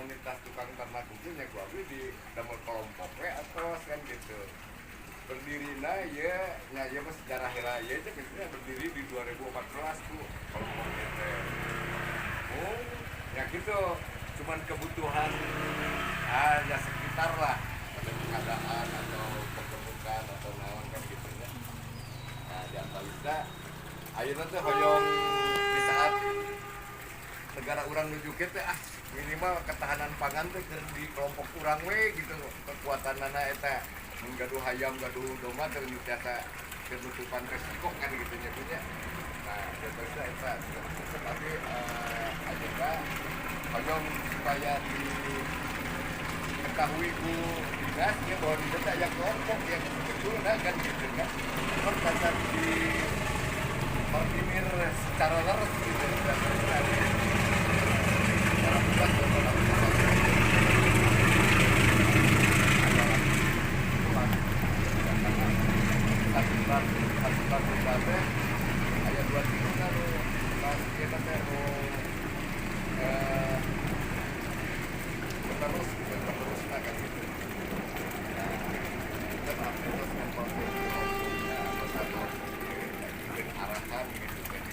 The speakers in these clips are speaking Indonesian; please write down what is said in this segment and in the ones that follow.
komunitas tukang ternak itu nya ku abdi di damel kelompok we atos kan gitu. Berdirinya ya nya ya mah sejarah heula ya itu biasanya berdiri di 2014 tuh kelompoknya teh. Oh, ya gitu. Cuman kebutuhan ya sekitar lah ada pengadaan atau pertemukan atau naon kan gitu ya. Nah, di Antalisa ayeuna teh hoyong di saat negara urang nuju teh minimal ketahanan pangan teh di kelompok urang we gitu kekuatanana eta mun gaduh hayam gaduh domba teh tiasa kenutupan resiko kan gitu nya punya. Nah, contohnya eta tapi ayeuna hoyong supaya diketahui ku dinas ya bahwa di desa aya kelompok yang sebetulnya kan gitu kan. Terus dasar di koordinir secara leres gitu secara bulan satu bulan ada 2 kilo kalau pas kita terus akan gitu. Nah, kita terus arahan gitu kan.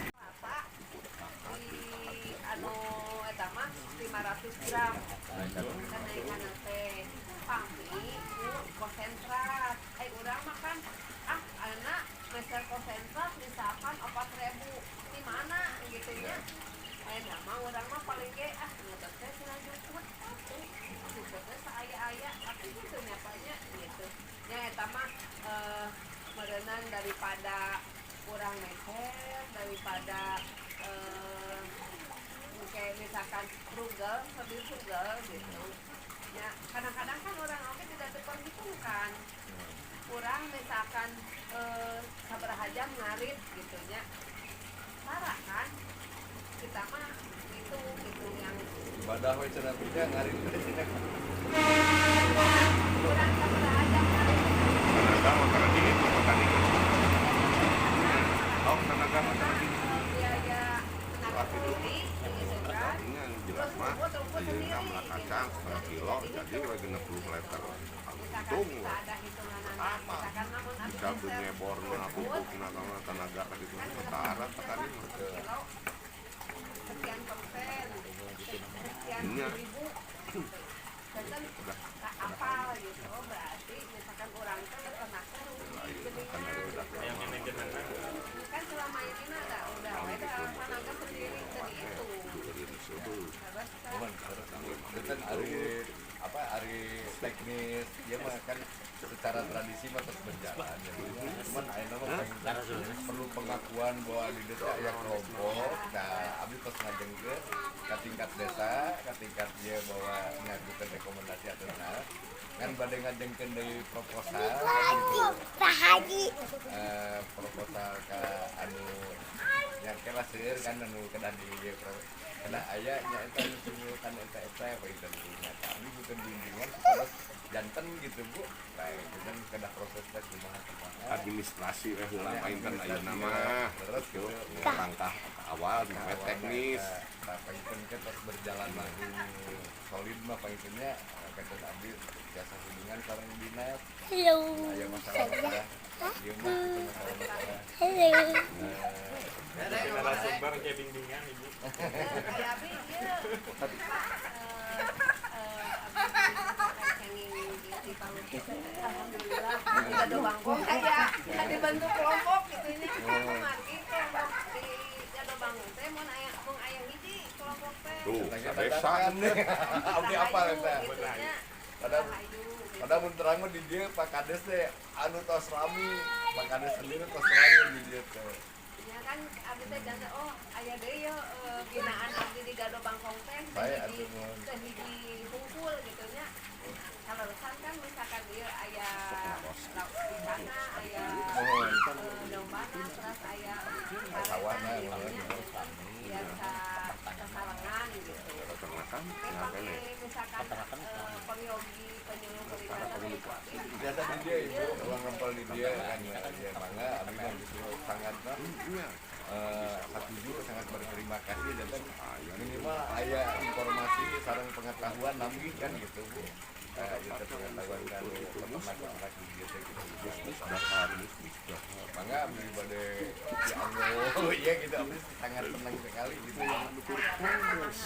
Di anu eta mah 500 gram. Kenaikan teh pami konsentrat. Urang makan anak meser konsentrat misalkan 4.000 di mana gitu nya. Mah urang mah paling ge ngetes teh selanjutnya gitu teh saaya-aya tapi gitu nya nya gitu. Nya eta mah merenang daripada kurang meser daripada kayak misalkan rugel lebih rugel gitu ya kadang-kadang kan orang oke tidak diperhitungkan kurang misalkan sabaraha jam ngarit gitu nya parah kan kita mah itu gitu yang ibadah we cenah punya ngarit teh cenah kurang sabaraha jam ngarit tenaga motor ini tuh petani oh tenaga motor ini biaya tenaga sendiri gitu kan ini yang jelas mah ayeuna melah kacang 1 kilo jadi lagi 60 liter untung kita ada hitungan apa misalkan namun bisa nyeborna pupukna kana tenaga ka ditu setara petani kilo sekian persen sekian Iya. ribu dan apa gitu berarti misalkan orang itu ternakan kan selama ini udah tenaga sendiri dari itu kan hari teknis ya mah kan secara tradisi mah terus berjalan ya cuman ayeuna mah perlu pengakuan bahwa di desa aya kelompok nah abdi terus ngajengkeun ka tingkat desa ka tingkat dia bahwa ngajukeun rekomendasi atau nah kan bade ngajengkeun deui proposal proposal ka anu yang kelas seueur kan anu kedah di karena ayahnya itu menyebutkan eta apa itu kami bukan bimbingan kepada jantan gitu bu baik dan kena proses tes kumaha administrasi heula painten ayeuna mah terus gitu langkah awal di teknis apa itu kan terus berjalan lagi solid mah paintennya kata tadi jasa hubungan sareng dinas aya masalah ieu mah masalah narasumber kayak bimbingan ibu. kayak abi dia alhamdulillah kita doang kok kayak dibentuk kelompok gitu ini mati kelompok di jado bangun teh mun aya hiji kelompok teh tuh desa sadesa abdi apa eta padahal padahal mun terang mah di dieu Pak Kades teh anu tos rami Pak Kades sendiri tos rami di dieu teh ya kan abdi teh jangan aya deui ye binaan abdi di Gado Bangkong teh hiji hungkul gitu nya kaleresan kan misalkan ieu aya lauk di sana aya dombana terus aya sawana biasa kesalengan gitu peternakan pakai misalkan periogi penyuluh biasa di dia ibu uang ngempel di dia kan ya mangga abdi mah gitu sangat mah iya setuju, sangat berterima kasih dan minimal aya informasi sareng pengetahuan nambih kan gitu Bu. Itu pengetahuan kalau peternak gitu Bisnis dahar, bisnis dahar. mangga abdi bade ya Allah iya gitu abdi sangat senang sekali gitu ya senang sekali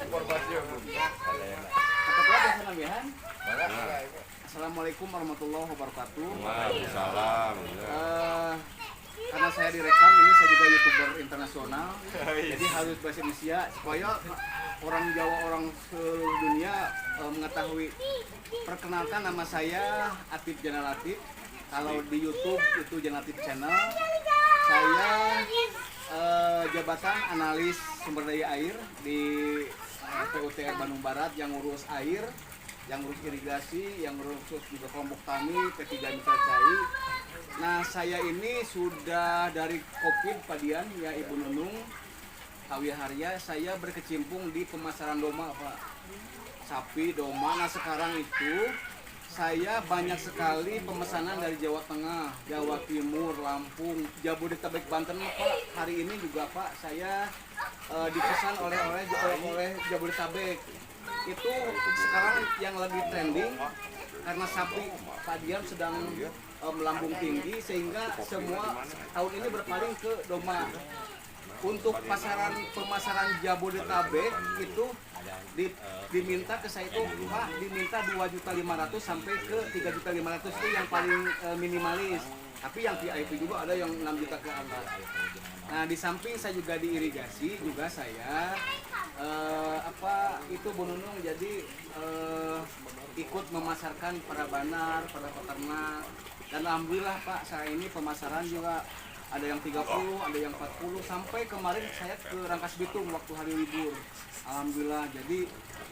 informasi ya Bu ada yang Ketua Desa Nambihan. mangga Ibu. Assalamualaikum warahmatullahi wabarakatuh. Waalaikumsalam. Karena saya direkam, ini saya juga YouTuber internasional. Jadi harus bahasa Indonesia supaya orang Jawa, orang seluruh dunia mengetahui. Perkenalkan, nama saya Atif Janal Latif. Kalau di YouTube itu Janal Latif Channel. Saya jabatan analis sumber daya air di PUTR Bandung Barat yang ngurus air, yang ngurus irigasi, yang ngurus juga kelompok tani P3 Mitra Cai. Nah, saya ini sudah dari Covid Padian ya Ibu Nunung Kawiharya, saya berkecimpung di pemasaran domba Pak. Sapi, domba. Nah, sekarang itu saya banyak sekali pemesanan dari Jawa Tengah, Jawa Timur, Lampung, Jabodetabek, Banten Pak. Hari ini juga Pak saya dipesan oleh Jabodetabek. Itu sekarang yang lagi trending karena sapi padian sedang melambung tinggi sehingga semua tahun ini berpaling ke domba. Untuk pemasaran Jabodetabek itu diminta ke saya itu Pak, diminta 2.500.000 sampai ke 3.500.000 itu yang paling minimalis. Tapi yang VIP juga ada yang 6 juta ke atas. Nah, di samping saya juga diirigasi juga saya itu Bu Nunung jadi ikut memasarkan para banar, para peternak. Dan alhamdulillah Pak, saya ini pemasaran juga ada yang 30, ada yang 40, sampai kemarin saya ke Rangkas Bitung waktu hari libur. Alhamdulillah, jadi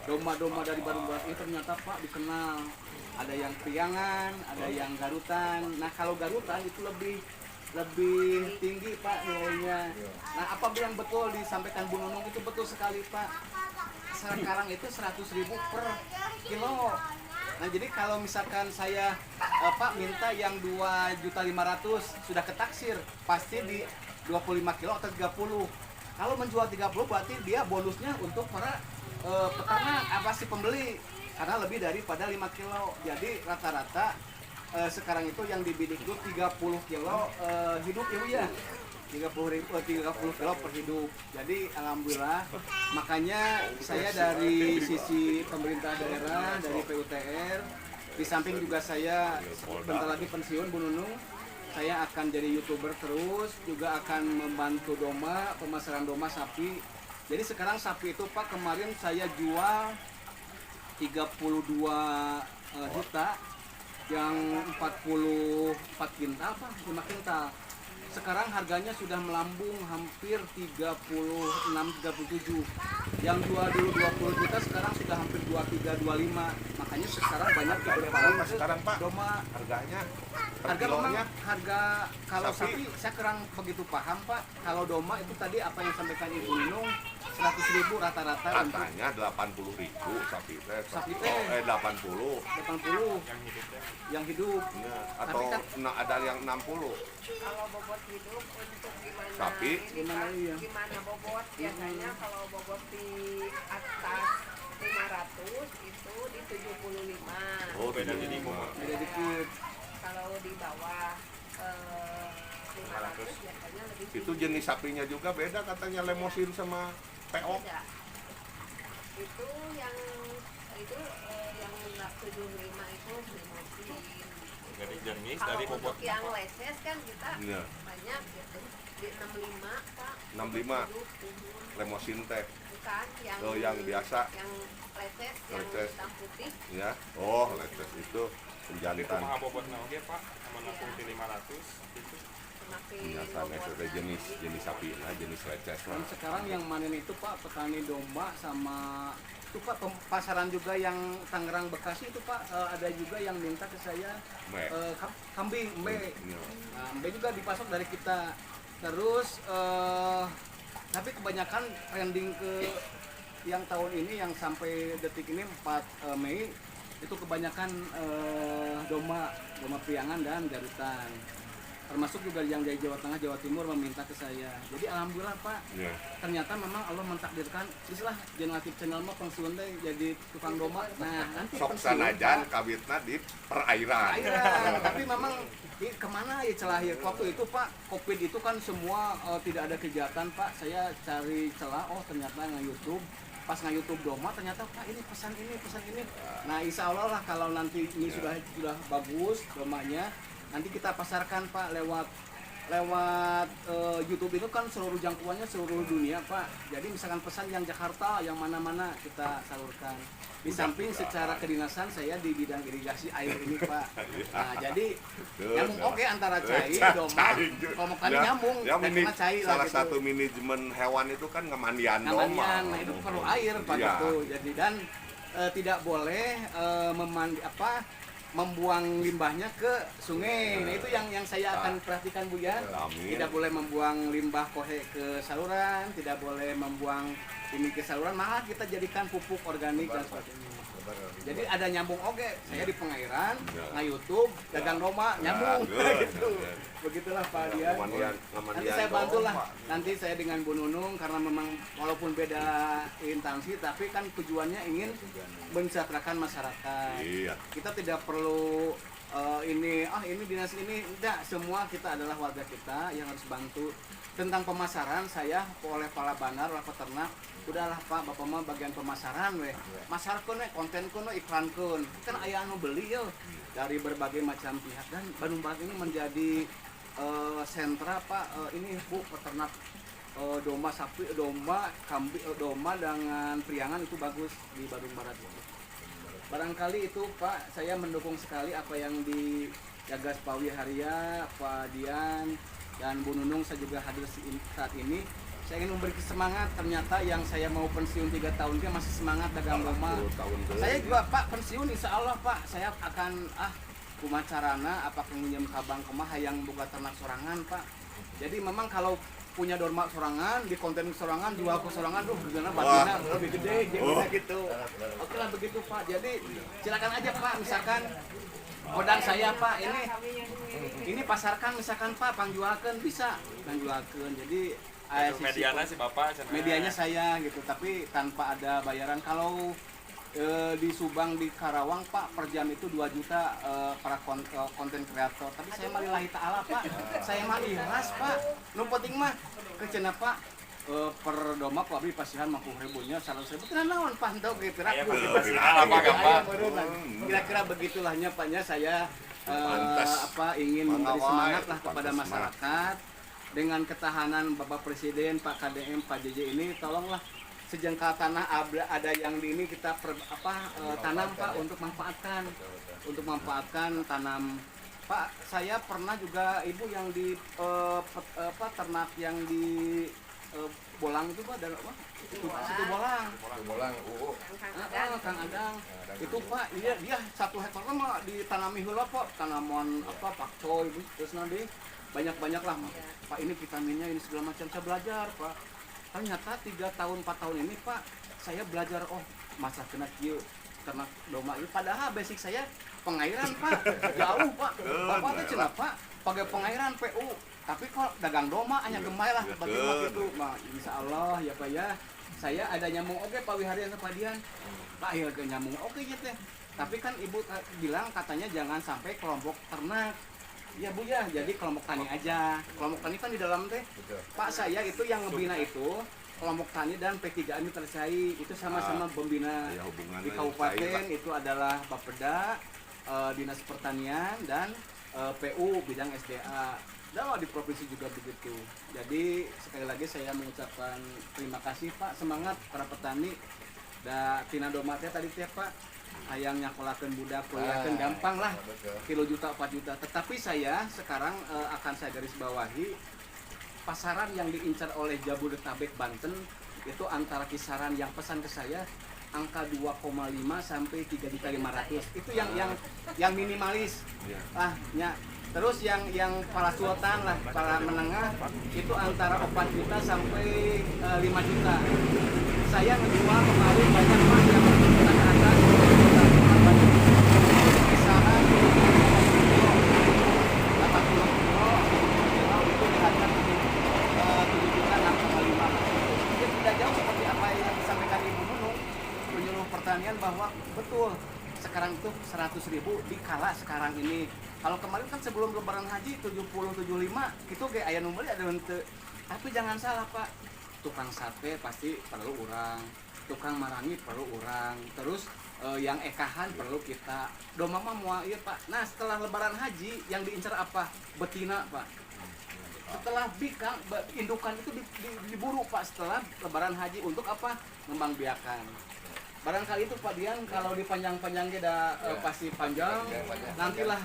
domba-domba dari Bandung Barat ini ternyata Pak dikenal. Ada yang priangan, ada yang garutan. Nah, kalau garutan itu lebih tinggi Pak nilainya. Nah, apa yang betul disampaikan Bu Nunung itu betul sekali Pak. Sekarang itu 100.000 per kilo. Nah, jadi kalau misalkan saya Pak minta yang 2.500.000 sudah ketaksir, pasti di 25 kilo atau 30. Kalau menjual 30 berarti dia bonusnya untuk para peternak, apa sih pembeli, karena lebih daripada 5 kilo. Jadi rata-rata sekarang itu yang dibidik itu 30 kilo hidup ya 30 kilo per hidup. Jadi alhamdulillah, makanya saya dari sisi pemerintah daerah, dari PUTR, di samping juga saya bentar lagi pensiun Bu Nunung, saya akan jadi YouTuber terus, juga akan membantu domba, pemasaran domba sapi. Jadi sekarang sapi itu Pak, kemarin saya jual 32 juta yang 44 kintal Pak, 5 kintal. Sekarang harganya sudah melambung hampir 36-37. Yang jual dulu 20 juta sekarang sudah hampir 23-25. Makanya sekarang banyak yang berpaling ke Sekarang Pak, domba. harganya per Harga memang kilonya harga kalau Sapi. sapi saya kurang begitu paham Pak. Kalau domba itu tadi apa yang sampaikan Ibu Nunung 100.000 rata-rata untuk katanya 80.000 sapi teh. Sapi teh. 80 80 yang hidup. ya, atau Tapi kan- ada yang 60. Kalau bobot hidup untuk gimana Sapi. Gimana, iya. gimana bobot biasanya kalau bobot di atas 500 itu di 75. Oh, beda tidak jadi lima. Beda dikit. Kalau di bawah 500 biasanya lebih Itu tinggi. jenis sapinya juga beda katanya, lemosin sama peok. Beda. Itu yang yang 75 itu limosin. Dari jenis, Kalau dari untuk bobot. yang leses kan kita Iya. banyak gitu. Di 65 Pak. 65. Hidup, Lemosin teh. bukan yang Oh, yang biasa. yang leses, yang Leses. hitam putih. Ya. Oh, letes itu Itu penjalitan. mah bobotnya oke Pak, sama langsung di 500 itu. Semakin Biasanya sudah jenis sapi, nah jenis leces Dan lah. sekarang yang manen itu Pak petani domba sama itu Pak pasaran juga yang Tangerang Bekasi itu Pak ada juga yang minta ke saya Mbe. kambing mbe. Iya. Nah, mbe juga dipasok dari kita. Terus tapi kebanyakan trending ke yang tahun ini yang sampai detik ini 4 Mei itu kebanyakan domba priangan dan garutan. Termasuk juga yang dari Jawa Tengah, Jawa Timur meminta ke saya. Jadi alhamdulillah Pak, Ya. ternyata memang Allah mentakdirkan, istilah generatif channel mah pensiun teh jadi tukang domba. Nah, nanti Sok pensiun, sanajan Pak, kawitna di perairan. tapi memang kemana ya celah ya waktu itu Pak, COVID itu kan semua tidak ada kegiatan Pak. Saya cari celah, oh ternyata nge-YouTube. Pas nge-YouTube domba ternyata Pak ini pesan ini. Nah insya Allah lah kalau nanti ini sudah bagus domanya, nanti kita pasarkan Pak lewat YouTube itu kan seluruh jangkauannya seluruh dunia Pak. Jadi misalkan pesan yang Jakarta, yang mana-mana kita salurkan. Di samping secara kedinasan saya di bidang irigasi air ini Pak. Nah jadi nyambung oke antara cai, domba, kalau mau kali nyambung, Ya, dan kena cai lah salah gitu. satu manajemen hewan itu kan ngemandian domba. Namanya, nah itu perlu air Pak Iya. itu. Jadi dan tidak boleh membuang limbahnya ke sungai. Nah itu yang saya akan perhatikan Bu ya. Amin. Tidak boleh membuang limbah kohe ke saluran, tidak boleh membuang ini ke saluran, malah kita jadikan pupuk organik dan sebagainya. Jadi ada nyambung oke, saya di pengairan, nge-YouTube, dagang domba, nyambung gitu. Begitulah Pak Dian. Nanti saya bantu lah, nanti saya dengan Bu Nunung karena memang walaupun beda instansi tapi kan tujuannya ingin mensejahterakan masyarakat. Iya. Kita tidak perlu ini dinas ini, enggak, semua kita adalah warga kita yang harus bantu. Tentang pemasaran saya oleh para banar, oleh peternak, udahlah Pak, Bapak mah bagian pemasaran weh. Masarkeun we, kontenkeun we, iklankeun. Kan aya anu beli yo dari berbagai macam pihak dan Bandung Barat ini menjadi sentra Pak ini Bu peternak domba sapi, domba, kambing, domba dengan priangan itu bagus di Bandung Barat. Barangkali itu Pak, saya mendukung sekali apa yang digagas Pak Wiharia, Pak Dian, dan Bu Nunung. Saya juga hadir saat ini. Saya ingin memberi semangat, ternyata yang saya mau pensiun 3 tahun dia masih semangat dagang domba. Saya juga Pak pensiun insya Allah Pak, saya akan kumacarana apakah nginjem kabang kemah yang boga ternak sorangan Pak. Jadi memang kalau punya domba sorangan, di konten sorangan, jual ke sorangan, gimana batinnya lebih gede, gitu. Oke lah begitu Pak. Jadi silakan aja Pak, misalkan kodang saya Pak, ini pasarkan misalkan Pak, pangjualkan bisa, pangjualkan. Jadi Itu mediana si Bapak cenah. medianya saya gitu, tapi tanpa ada bayaran. Kalau di Subang, di Karawang Pak, per jam itu 2 juta para konten kreator. Tapi saya mah lillahi ta'ala Pak, saya mah ikhlas Pak. Nu penting mah kecenah Pak, per domba Pak abdi pasihan 50.000-nya 100.000 kena naon Pak henteu ge gerak Aya Bu. viral apa gampang. Kira-kira begitulahnya Paknya saya Pantes. ingin memberi Mengawai, semangat lah kepada pantes masyarakat dengan ketahanan Bapak Presiden, Pak KDM, Pak JJ ini, tolonglah sejengkal tanah ada yang di ini kita tanam Pak untuk manfaatkan tanam Pak. Saya pernah juga Ibu yang di ternak yang di Bolang itu Pak, ada apa? Situ Bolang. Kang Adang. Itu Pak, dia 1 hektar mah ditanami heula Pak, tanaman pakcoy terus nanti banyak lah Pak, ini vitaminnya ini segala macam. Saya belajar Pak, ternyata 3 tahun 4 tahun ini Pak saya belajar masa kena kieu ternak domba itu, padahal basic saya pengairan Pak, jauh Pak. Bapak teh cenah Pak pakai pengairan PU, tapi kok dagang domba hanya gemai lah bagaimana gitu. Nah, insya Allah ya Pak ya, saya ada nyambung oke Pak Wiharian ke Pak Dian. Pak ya nyambung oke ya teh. Tapi kan Ibu bilang katanya jangan sampai kelompok ternak. Ya Bu ya, jadi kelompok tani aja. Kelompok tani kan di dalam teh. Pak saya itu yang ngebina itu kelompok tani dan P3 ini tercai itu sama-sama pembina Ya, hubungannya di kabupaten itu adalah Bapeda, Dinas Pertanian dan PU bidang SDA. Dan di provinsi juga begitu. Jadi sekali lagi saya mengucapkan terima kasih Pak, semangat para petani. Da tina domba teh tadi teh Pak, hayang nyakolakeun budak kuliahkeun gampang lah. Kilo juta 4 juta. Tetapi saya sekarang akan saya garis bawahi pasaran yang diincar oleh Jabodetabek Banten itu antara kisaran yang pesan ke saya angka 2,5 sampai 3.500.000. Itu yang minimalis. Terus yang para sultan lah, para menengah itu antara 4 juta sampai 5 juta. Saya ngejual kemarin banyak Pak yang ke atas ribu dikala sekarang ini. Kalau kemarin kan sebelum lebaran haji 70-75 itu kayak aya nu meuli ada henteu. Tapi jangan salah Pak, tukang sate pasti perlu urang, tukang marangi perlu urang, terus yang ekahan perlu kita. Doma mah moal ieu Pak. Nah setelah lebaran haji yang diincar apa? Betina Pak. Setelah bikang, indukan itu diburu Pak setelah lebaran haji untuk apa? Ngembangbiakan. Barangkali itu Pak Dian kalau dipanjang-panjang pasti panjang, nantilah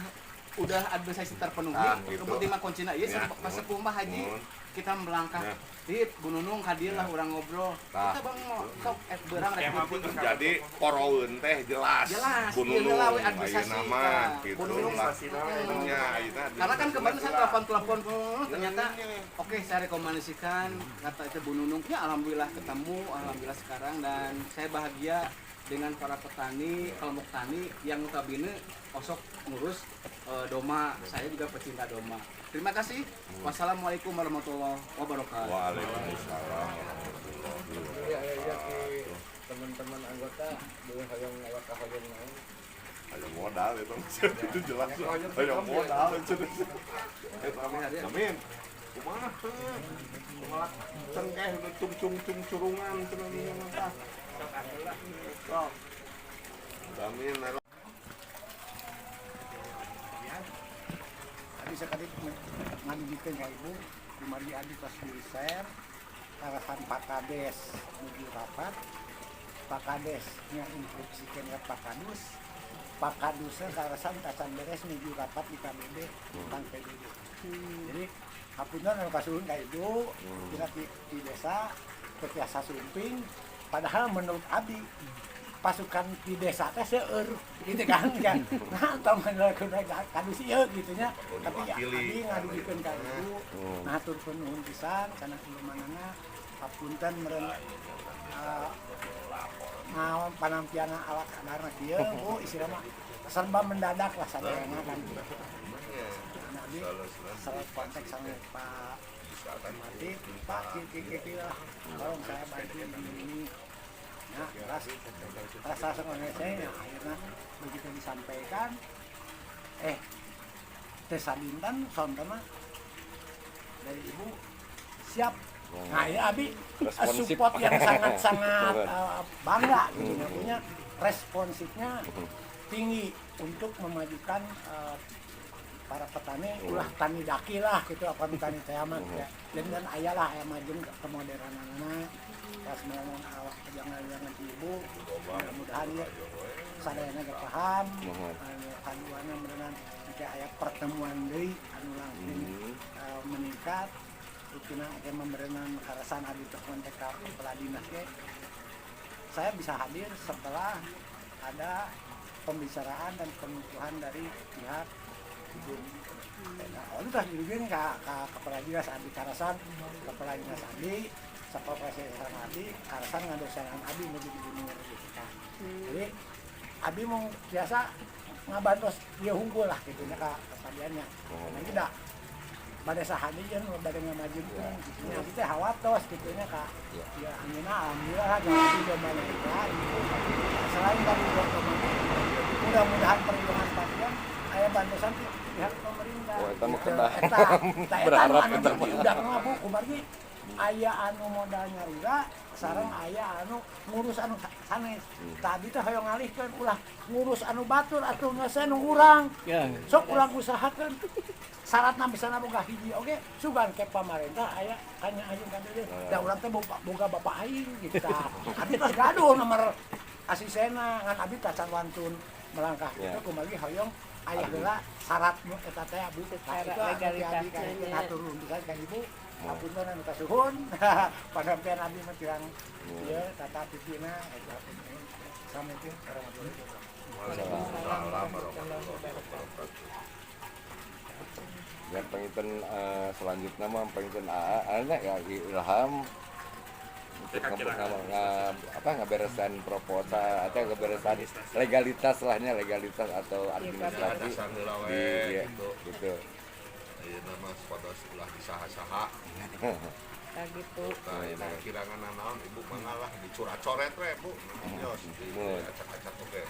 udah administrasi terpenuhi. Gitu. Kemudian mah kuncina ieu pas sepuh mah haji kita melangkah di Gunung hadir lah orang ngobrol. Kita bang sok berang rek meeting. Jadi poroeun teh jelas. Ieu lah we administrasi. Gitu Gunung lah. Karena kan kemarin saya telepon ternyata oke saya rekomendasikan kata itu Bu Nunung ya alhamdulillah ketemu, alhamdulillah sekarang dan saya bahagia dengan para petani, kelompok tani yang notabene osok ngurus doma. Saya juga pecinta doma. Terima kasih. Wassalamualaikum warahmatullahi wabarakatuh. Waalaikumsalam warahmatullahi wabarakatuh. Teman-teman anggota boleh hoyong lewat ka hoyong naon. Ayo modal itu itu jelas. Ayo modal itu. Amin. Kumaha? Kumaha cengkeh udah cung curungan cenah ieu mah. Sok. Amin. Tadi sekali ngandikeun ka ibu kumari adi pas di share arahan Pak Kades menuju rapat. Pak Kades nya instruksikeun ka Pak Kadus. Pak Kadusnya karasan tacan beres menuju rapat di KBD tentang PBB. Jadi hapunten anu kasuhun ka ibu dina di desa Petiasa Sumping, padahal menurut Abi pasukan di desa teh seueur gitu kan nah tong ngelakuin kadus ieu gitu nya tapi ya Abi ngadikeun ka ibu ngaturkeun nuhun pisan kana ieu manana hapunten meureun naon panampiana ala kadarna kieu Bu istilahna mah serba mendadak lah saderana kan Abi salah kontak sama Pak Mati Pak kiki lah tolong saya bantu ini nah rasa sekolah saya akhirnya begitu disampaikan Tesa Bintan sontena dari ibu siap nah ya Abi support yang sangat-sangat bangga gitu punya responsifnya tinggi untuk memajukan para petani ulah tani daki lah gitu apa tani teamat ya dan ayalah aya majeng kemodernanan pas melangon awak jangan ibu mudah-mudahan ya sadayana ge paham kaduana beneran kayak aya pertemuan deui anu langsung meningkat rutina aya memberikan karasan adi kontak ka kepala dinas ge saya bisa hadir setelah ada pembicaraan dan penuturan dari pihak ibu. Nah, itu tah dirugieun ka kepala dinas Abi Karasan, kepala dinas Abi, Sapol Presiden Abi, Karasan ngadosanan Abi menuju gubernur gitu kan. Jadi Abi mau biasa ngabantos dia unggul lah gitu nya ka kepadiannya. Nah tidak pada sahadi yang bade ngamaju gitu. Nya kita hawatos gitu nya ka. Ya anjeunna alhamdulillah jadi domba gitu. Selain dari mudah-mudahan perlindungan pasien aya bantuan pihak pemerintah. Oh, eta mah kedah. Berharap eta udah ngabu kumargi aya anu modal nyarira sareng aya anu ngurus anu sanes. Tadi teh hoyong ngalihkeun ulah ngurus anu batur atuh geus nu urang. Sok urang usahakeun. Syaratna bisa boga hiji oge sugan ke pamarentah aya kanya ayeung ka dieu. Da urang teh boga bapak aing gitu. Abi teh gaduh nomor asisena ngan abi tacan wantun melangkah itu kumaha hoyong aya heula syarat nu eta teh Bu itu legalitasnya atur bisa ka ibu hapunten anu kasuhun padampian abi mah tirang ieu tata pipina eta Assalamualaikum warahmatullahi wabarakatuh. Ya penginten selanjutnya mah penginten ana ya Ilham untuk ngaberesan proposal atau ngaberesan legalitas lahnya legalitas atau administrasi di gitu. Ayeuna mah pada setelah disaha-saha. Kayak gitu. Nah, kirangan naon ibu mangalah dicurat-coret we, Bu. Yos, acak-acak oge.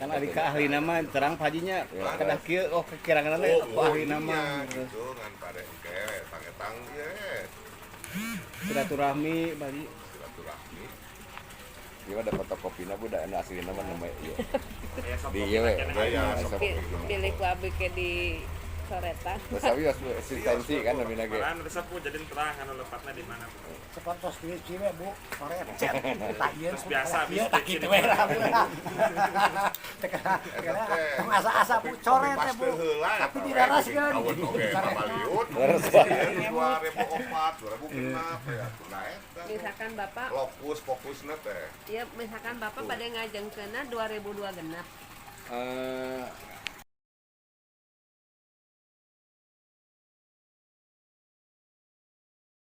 Kan ari ka ahli nama terang pajinya kedah kieu kekirangan ku ahli nama gitu ngan pare ke tang-tang ye silaturahmi bari silaturahmi. Gimana dapat fotokopinya bu, dah asli nama iya. Ya, sok Di kopi iya we. pakai Aya Pilih ku abi ke di coretan. Terus tapi harus eksistensi kan namanya ge. Malahan resep bu jadi terang anu lepatnya di mana. Seperti skripsi we Bu, sore cek tak ieu Terus biasa ieu habis tak skripsi kitu di we mana. lah. Tong asa-asa Bu coret teh Bu. Tapi diraraskeun. Tahun oge pamaliut. Leres. 2004, 2006 ya tuna eta. Misalkan Bapak, Fokusna teh. ya misalkan Bapak pada ngajengkeunna 2002 genep.